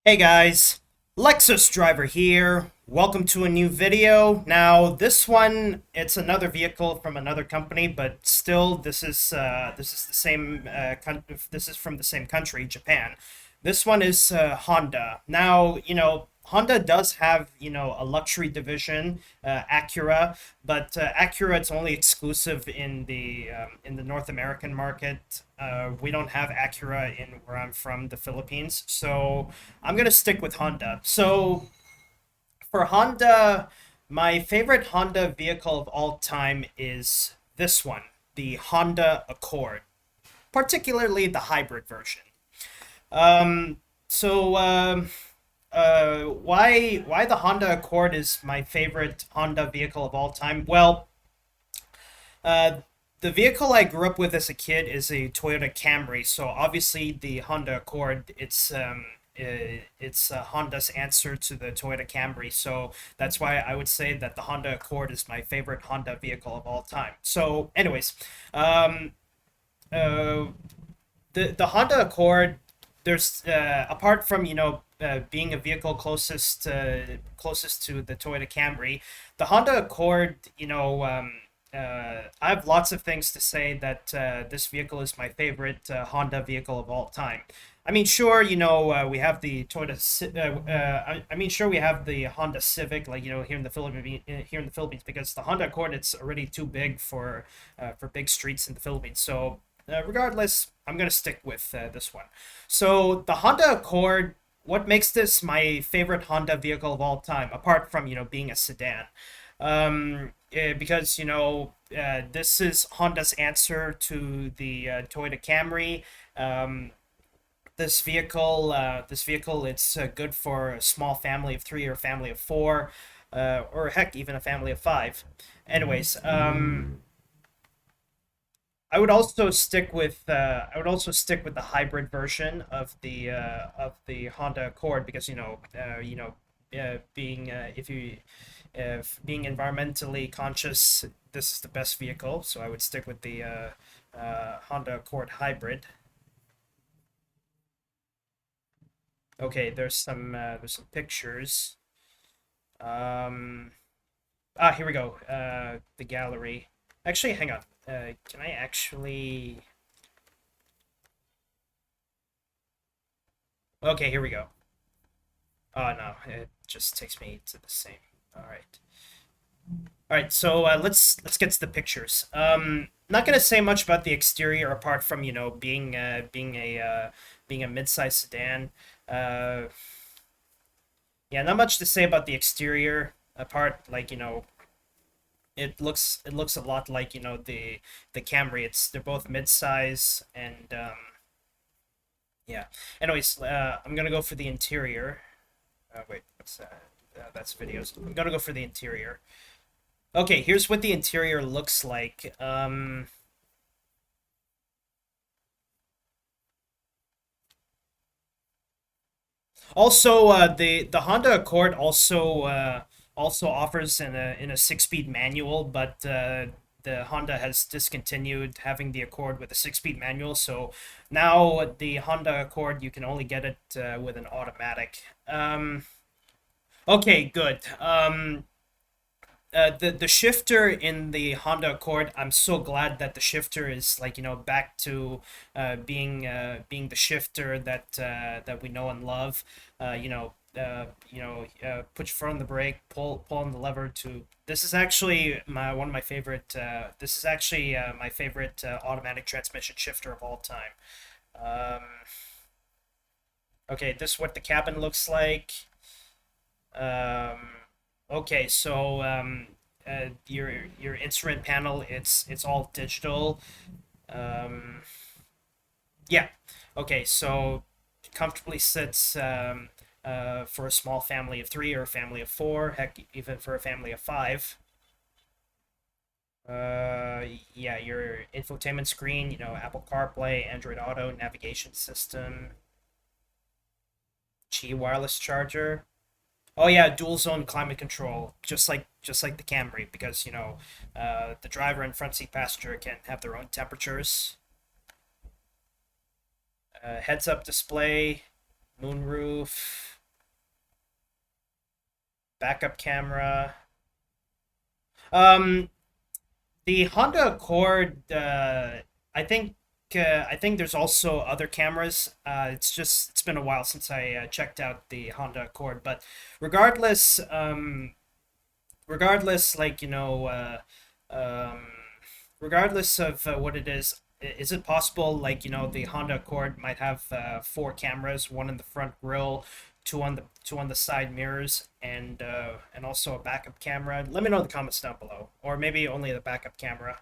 Hey guys, Lexus Driver here. Welcome to a new video. Now, this one, it's another vehicle from another company, but still, this is the same. This is from the same country, Japan. This one is Honda. Now, Honda does have a luxury division, Acura, but Acura it's only exclusive in the North American market. We don't have Acura in where I'm from, the Philippines, so I'm gonna stick with Honda. So for Honda, my favorite Honda vehicle of all time is this one, the Honda Accord, particularly the hybrid version. Um, why the Honda Accord is my favorite Honda vehicle of all time? Well, uh, the vehicle I grew up with as a kid is a Toyota Camry. So obviously the Honda Accord, it's Honda's answer to the Toyota Camry. So that's why I would say that the Honda Accord is my favorite Honda vehicle of all time. So, anyways, um, uh, the Honda Accord, there's apart from being a vehicle closest to the Toyota Camry, the Honda Accord, I have lots of things to say that this vehicle is my favorite Honda vehicle of all time. I mean, sure, we have the I mean, sure, we have the Honda Civic, like here in the Philippines, because the Honda Accord it's already too big for big streets in the Philippines. So, regardless, I'm gonna stick with this one. So, the Honda Accord. What makes this my favorite Honda vehicle of all time, apart from being a sedan? Because this is Honda's answer to the Toyota Camry. Um, this vehicle, it's good for a small family of three or a family of four, or heck, even a family of five. Anyways, I would also stick with the hybrid version of the Honda Accord because being if you if being environmentally conscious, this is the best vehicle. So I would stick with the Honda Accord hybrid. Okay, there's some pictures. Um, Here we go. The gallery. Actually, hang on. Can I actually? Okay, here we go. Oh no, it just takes me to the same. All right. All right, so let's get to the pictures. Not gonna say much about the exterior apart from being a mid-size sedan. Uh, yeah, not much to say about the exterior apart like it looks a lot like the Camry. They're both mid-size and yeah. Anyways, I'm gonna go for the interior. Wait, what's that? That's videos. I'm gonna go for the interior. Okay, here's what the interior looks like. Also, the Honda Accord also offers in a six-speed manual, but the Honda has discontinued having the Accord with a six-speed manual. So now the Honda Accord you can only get it with an automatic. Okay, good. The shifter in the Honda Accord, I'm so glad that the shifter is like back to being the shifter that we know and love. Put your foot on the brake, pull on the lever to. This is actually my one of my favorite. This is actually my favorite automatic transmission shifter of all time. Um, okay, this is what the cabin looks like. Um, okay, so your instrument panel, it's all digital. Um, yeah. Okay, so comfortably sits for a small family of three or a family of four, heck, even for a family of five. Yeah, your infotainment screen, Apple CarPlay, Android Auto, navigation system, Qi wireless charger. Oh yeah, dual zone climate control, just like the Camry, because the driver and front seat passenger can have their own temperatures. Heads up display, moonroof. backup camera. Um, the Honda Accord, I think there's also other cameras. It's been a while since I checked out the Honda Accord, but regardless, regardless, um, regardless of what it is it possible, like, the Honda Accord might have four cameras, one in the front grille, two on the side mirrors, and also a backup camera? Let me know in the comments down below, or maybe only the backup camera.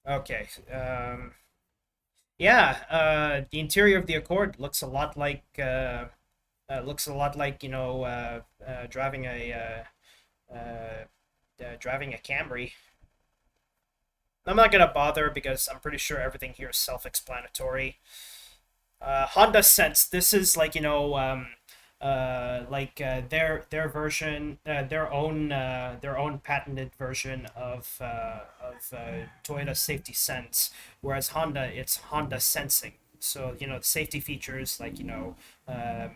Okay. Yeah. The interior of the Accord looks a lot like, driving a Camry. I'm not gonna bother because I'm pretty sure everything here is self-explanatory. Honda Sense. This is like, their version, their own patented version of Toyota Safety Sense, whereas Honda, it's Honda Sensing. So, safety features like, uh,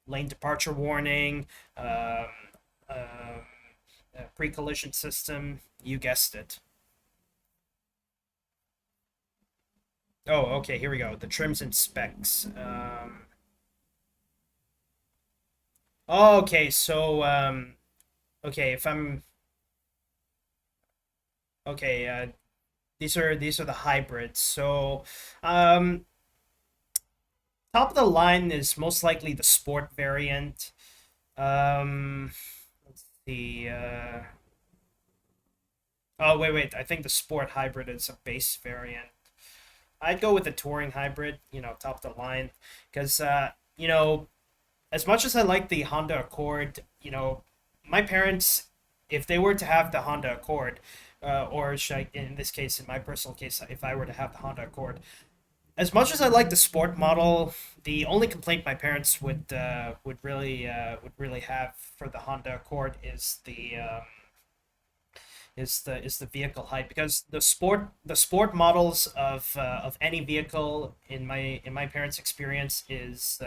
lane departure warning, pre-collision system. You guessed it. Oh, okay. Here we go. The trims and specs. Okay, so okay, if I'm okay, these are the hybrids. So, um, top of the line is most likely the sport variant. Let's see. Oh, wait. I think the sport hybrid is a base variant. I'd go with the touring hybrid. Top of the line, because as much as I like the Honda Accord, my parents, if they were to have the Honda Accord, or should I, in this case, in my personal case, if I were to have the Honda Accord, as much as I like the sport model, the only complaint my parents would really have for the Honda Accord is the vehicle height, because the sport models of any vehicle in my parents' experience is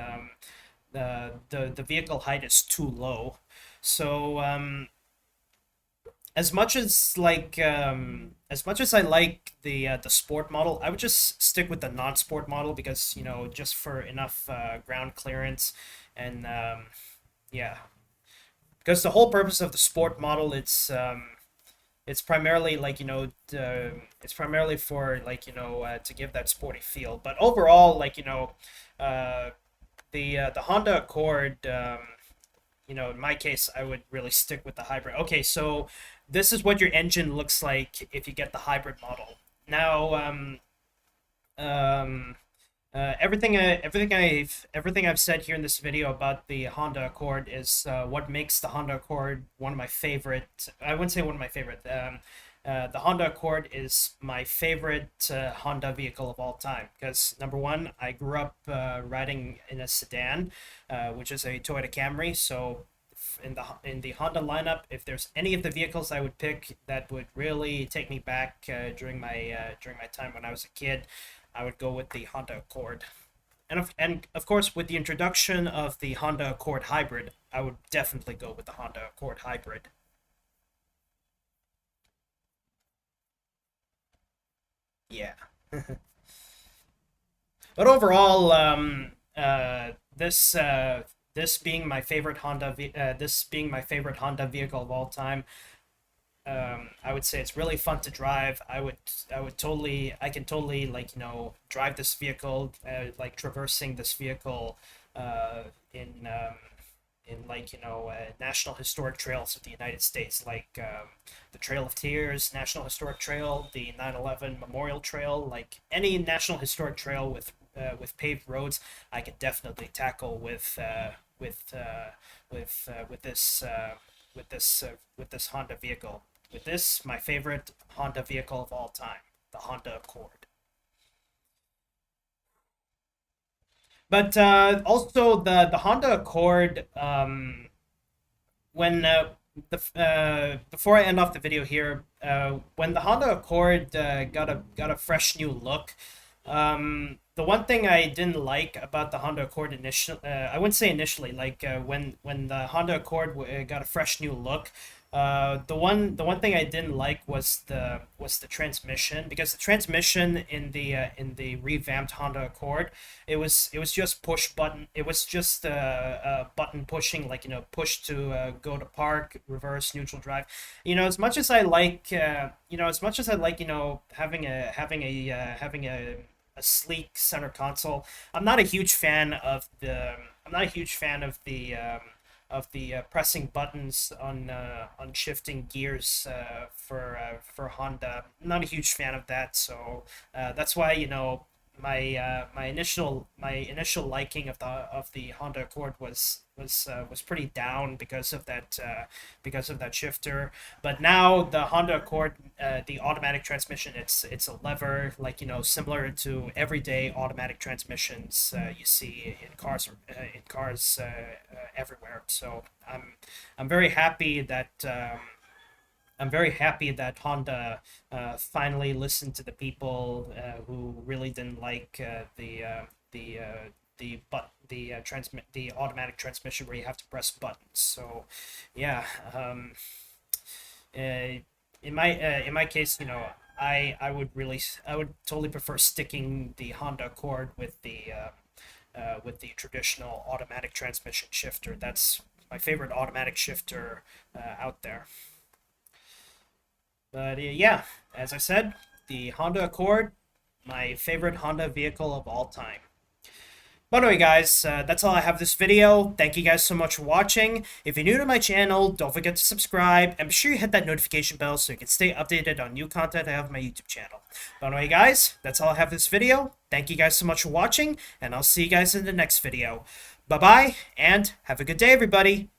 the vehicle height is too low. So, as much as I like the sport model, I would just stick with the non-sport model, because just for enough ground clearance, and yeah, because the whole purpose of the sport model, it's primarily like, it's primarily for, like, to give that sporty feel. But overall, like, uh the Honda Accord, in my case, I would really stick with the hybrid. Okay, so this is what your engine looks like if you get the hybrid model. Now, um, everything I've said here in this video about the Honda Accord is what makes the Honda Accord one of my favorite. I wouldn't say one of my favorite. The Honda Accord is my favorite Honda vehicle of all time, because number one, I grew up riding in a sedan, which is a Toyota Camry. So, in the Honda lineup, if there's any of the vehicles I would pick that would really take me back during my time when I was a kid, I would go with the Honda Accord. And of course, with the introduction of the Honda Accord Hybrid, I would definitely go with the Honda Accord Hybrid. Yeah. But overall, this being my favorite this being my favorite Honda vehicle of all time, I would say it's really fun to drive. I can totally, like, drive this vehicle, like traversing this vehicle, in like, national historic trails of the United States, like, the Trail of Tears National Historic Trail, the 9/11 Memorial Trail, like any national historic trail with paved roads, I could definitely tackle with this Honda vehicle. With this, my favorite Honda vehicle of all time, the Honda Accord. But also the Honda Accord, when the before I end off the video here, when the Honda Accord got a fresh new look, the one thing I didn't like about the Honda Accord initially, I wouldn't say initially, like when the Honda Accord got a fresh new look. The one thing I didn't like was the transmission, because the transmission in the revamped Honda Accord, it was just push button. It was just button pushing, like, push to go to park, reverse, neutral drive. As much as I like as much as I like, having a sleek center console. I'm not a huge fan of the. I'm not a huge fan of the pressing buttons on shifting gears for Honda. I'm not a huge fan of that, so that's why my initial liking of the Honda Accord was pretty down because of that shifter. But now the Honda Accord, the automatic transmission, it's a lever, like, similar to everyday automatic transmissions you see in cars everywhere. So I'm very happy that. I'm very happy that Honda finally listened to the people who really didn't like the automatic transmission where you have to press buttons. So, yeah, uh, in my case, I would totally prefer sticking the Honda Accord with the traditional automatic transmission shifter. That's my favorite automatic shifter out there. But yeah, as I said, the Honda Accord, my favorite Honda vehicle of all time. But anyway, guys, that's all I have this video. Thank you guys so much for watching. If you're new to my channel, don't forget to subscribe, and be sure you hit that notification bell so you can stay updated on new content I have on my YouTube channel. But anyway, guys, that's all I have this video. Thank you guys so much for watching, and I'll see you guys in the next video. Bye-bye, and have a good day, everybody.